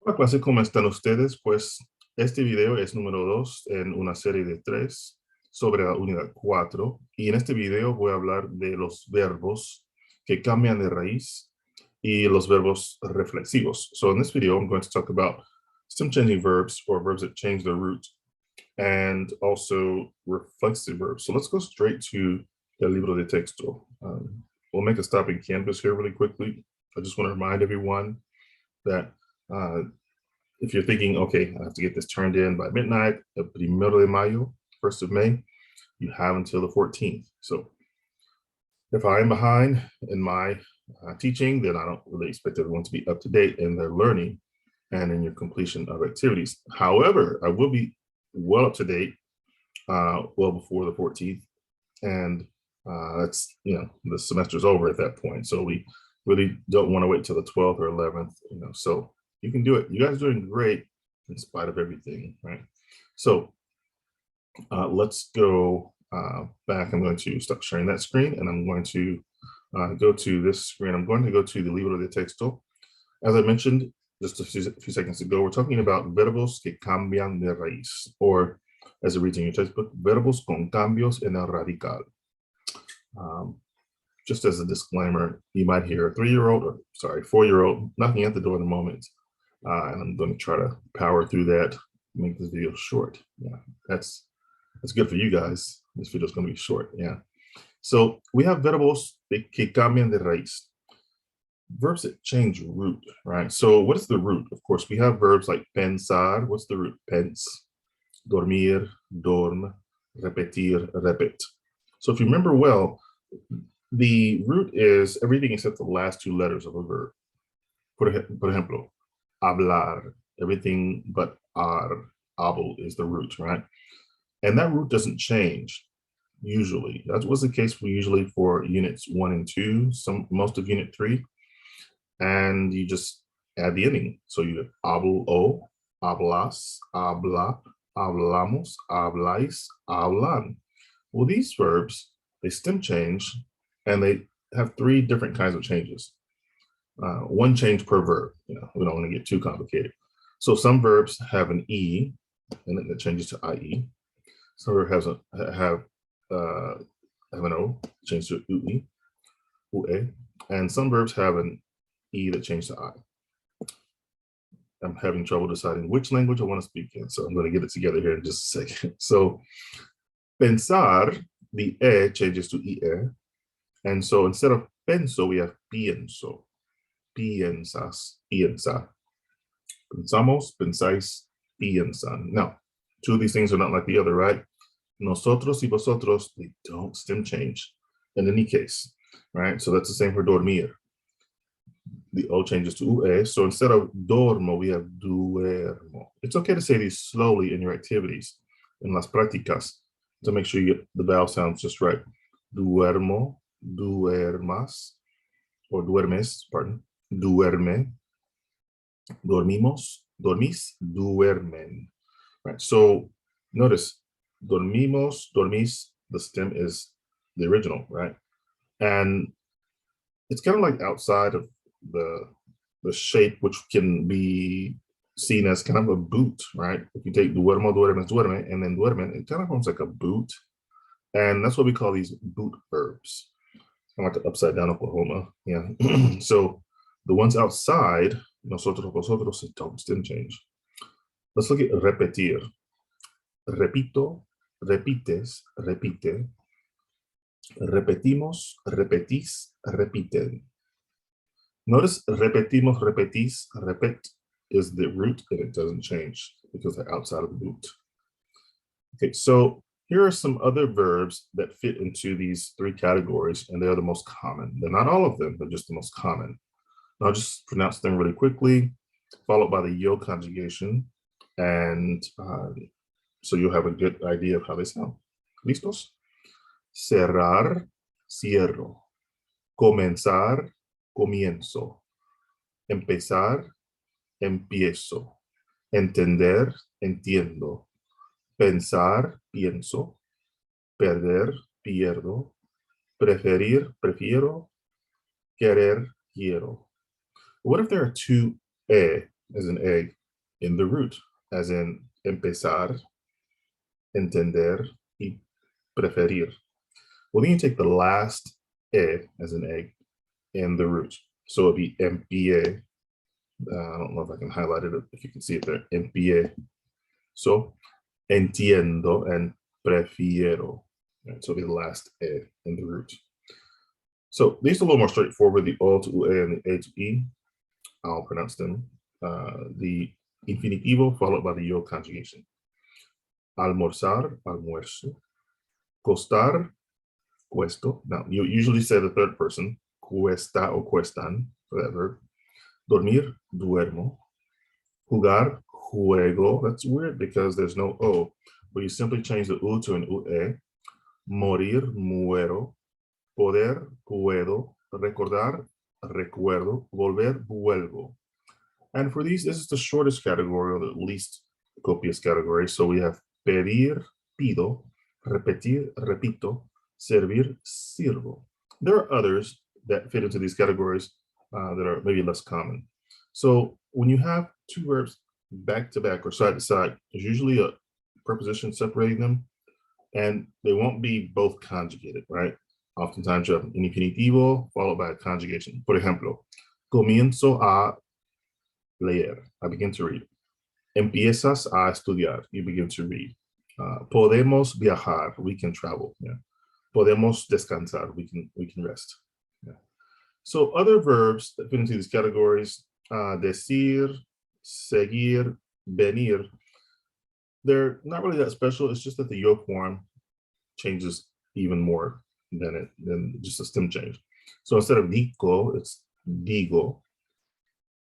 Hola clase, ¿cómo están ustedes? Pues este video es número 2 en una serie de 3 sobre la unidad 4 y en este video voy a hablar de los verbos que cambian de raíz y los verbos reflexivos. So in this video I'm going to talk about some changing verbs or verbs that change their root and also reflexive verbs. So let's go straight to el libro de texto. We'll make a stop in Canvas here really quickly. I just want to remind everyone that if you're thinking, okay, I have to get this turned in by midnight, el primero de mayo, 1st of May, you have until the 14th. So if I am behind in my teaching, then I don't really expect everyone to be up to date in their learning and in your completion of activities. However, I will be well up to date well before the 14th. And that's, the semester's over at that point. So we really don't want to wait till the 12th or 11th, so you can do it. You guys are doing great in spite of everything, right? So let's go back. I'm going to stop sharing that screen and I'm going to go to this screen. I'm going to go to the libro de texto. As I mentioned just a few seconds ago, we're talking about verbos que cambian de raíz, or as it reads in your textbook, verbos con cambios en el radical. Just as a disclaimer, you might hear a 4-year-old knocking at the door in a moment. And I'm going to try to power through that, make this video short. Yeah, that's good for you guys. This video is going to be short. Yeah. So we have verbos que cambian de raíz. Verbs that change root, right? So what is the root? Of course, we have verbs like pensar. What's the root? Pens. Dormir, dorm. Repetir, repet. So if you remember well, the root is everything except the last two letters of a verb. Por ejemplo, hablar, everything but habl is the root, right? And that root doesn't change usually. That was the case usually for units 1 and 2, most of unit 3. And you just add the ending. So you have hablo, hablas, habla, hablamos, habláis, hablan. Well, these verbs, they stem change and they have 3 different kinds of changes. One change per verb. We don't want to get too complicated. So some verbs have an E, and then it changes to IE. Some verbs have an O, changes to UE, UE, and some verbs have an E that changes to I. I'm having trouble deciding which language I want to speak in, so I'm going to get it together here in just a second. So pensar, the E changes to IE, and so instead of penso, we have pienso. Piensas, piensa. Pensamos, pensáis, piensan. Now, 2 of these things are not like the other, right? Nosotros y vosotros, they don't stem change in any case, right? So that's the same for dormir. The O changes to UE. So instead of dormo, we have duermo. It's okay to say these slowly in your activities, in las prácticas, to make sure you get the vowel sounds just right. Duermo, duermas, or duermes, pardon. Duerme, dormimos, dormís, duermen. Right. So notice dormimos, dormís, the stem is the original, right? And it's kind of like outside of the shape, which can be seen as kind of a boot, right? If you take duermo, duermes, duerme, and then duermen, it kind of forms like a boot. And that's what we call these boot verbs. Kind of like the upside down Oklahoma. Yeah. So the ones outside, nosotros, vosotros, don't stem change. Let's look at repetir. Repito, repites, repite. Repetimos, repetís, repiten. Notice repetimos, repetís, repet is the root and it doesn't change because they're outside of the root. Okay, so here are some other verbs that fit into these 3 categories, and they're the most common. They're not all of them, but just the most common. I'll just pronounce them really quickly, followed by the yo conjugation, and so you'll have a good idea of how they sound. ¿Listos? Cerrar, cierro. Comenzar, comienzo. Empezar, empiezo. Entender, entiendo. Pensar, pienso. Perder, pierdo. Preferir, prefiero. Querer, quiero. What if there are 2 E as an egg in the root, as in empezar, entender, y preferir. Well, then you take the last e as an egg in the root. So it'd be empie. I don't know if I can highlight it, if you can see it there, empie. So entiendo and prefiero. Right, so it'll be the last e in the root. So these are a little more straightforward, the o to ue and the e to e. I'll pronounce them. The infinitivo followed by the yo conjugation. Almorzar, almuerzo. Costar, cuesto. Now, you usually say the third person, cuesta or cuestan, for that verb. Dormir, duermo. Jugar, juego. That's weird because there's no o, but you simply change the u to an ue. Morir, muero. Poder, puedo. Recordar, recuerdo. Volver, vuelvo. And for these, this is the shortest category or the least copious category. So we have pedir, pido. Repetir, repito. Servir, sirvo. There are others that fit into these categories that are maybe less common. So when you have two verbs back to back or side to side, there's usually a preposition separating them, and they won't be both conjugated, right? Oftentimes you have an infinitivo followed by a conjugation. Por ejemplo, comienzo a leer, I begin to read. Empiezas a estudiar, you begin to read. Podemos viajar, we can travel. Yeah. Podemos descansar, we can rest. Yeah. So other verbs that fit into these categories, decir, seguir, venir, they're not really that special. It's just that the yo form changes even more than just a stem change. So instead of dico, it's digo.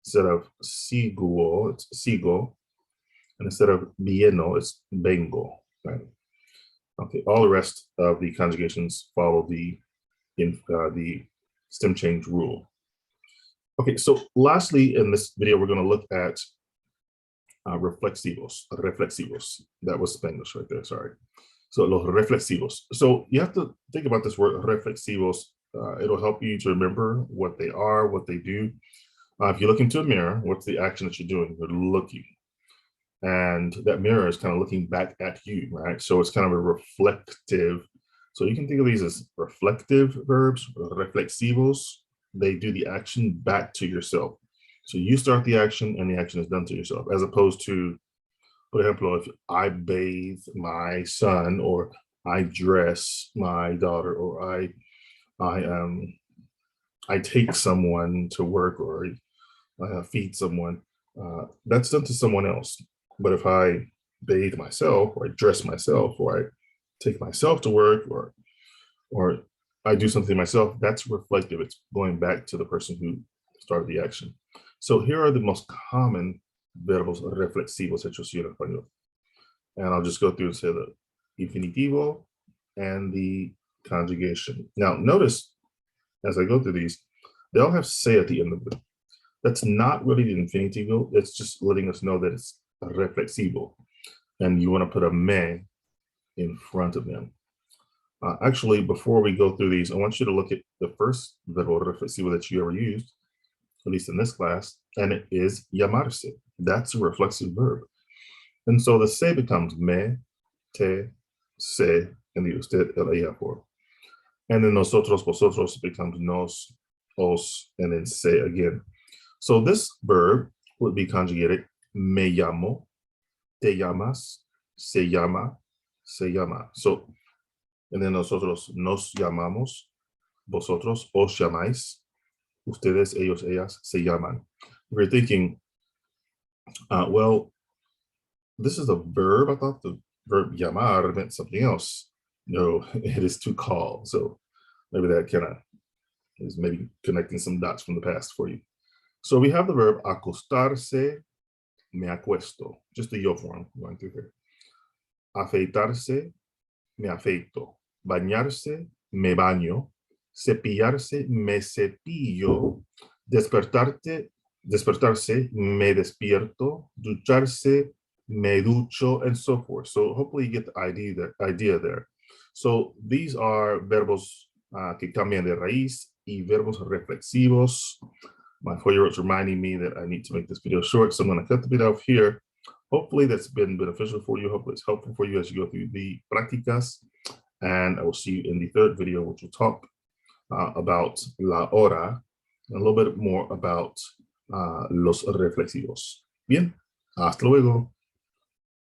Instead of siguo, it's sigo. And instead of vieno, it's vengo. Right? Okay, all the rest of the conjugations follow the stem change rule. Okay, so lastly, in this video, we're going to look at reflexivos. That was Spanish right there, sorry. So los reflexivos. So you have to think about this word reflexivos. It'll help you to remember what they are, what they do. If you look into a mirror, what's the action that you're doing? You're looking. And that mirror is kind of looking back at you, right? So it's kind of a reflective. So you can think of these as reflective verbs, reflexivos. They do the action back to yourself. So you start the action and the action is done to yourself, as opposed to, for example, if I bathe my son, or I dress my daughter, or I take someone to work, or feed someone, that's done to someone else. But if I bathe myself, or I dress myself, or I take myself to work, or I do something myself, that's reflective. It's going back to the person who started the action. So here are the most common verbos reflexivos that you'll see in español. And I'll just go through and say the infinitivo and the conjugation. Now, notice as I go through these, they all have se at the end of them. That's not really the infinitivo. It's just letting us know that it's reflexivo. And you want to put a me in front of them. Actually, before we go through these, I want you to look at the first verbo reflexivo that you ever used, at least in this class, and it is llamarse. That's a reflexive verb. And so the se becomes me, te, se, and the usted, el, ella, for. And then nosotros, vosotros becomes nos, os, and then se again. So this verb would be conjugated me llamo, te llamas, se llama, se llama. So, and then nosotros nos llamamos, vosotros os llamáis, ustedes, ellos, ellas se llaman. If you're thinking, well, this is a verb. I thought the verb llamar meant something else. No, it is to call. So maybe that kind of is maybe connecting some dots from the past for you. So we have the verb acostarse, me acuesto. Just the yo form going through here. Afeitarse, me afeito. Bañarse, me baño. Cepillarse, me cepillo. Despertarse, me despierto. Ducharse, me ducho, and so forth. So hopefully you get the idea there. So these are verbos que cambian de raíz y verbos reflexivos. My 4-year-old's reminding me that I need to make this video short, so I'm going to cut the video off here. Hopefully that's been beneficial for you. Hopefully it's helpful for you as you go through the prácticas. And I will see you in the third video, which will talk about la hora, and a little bit more about los reflexivos. Bien, hasta luego.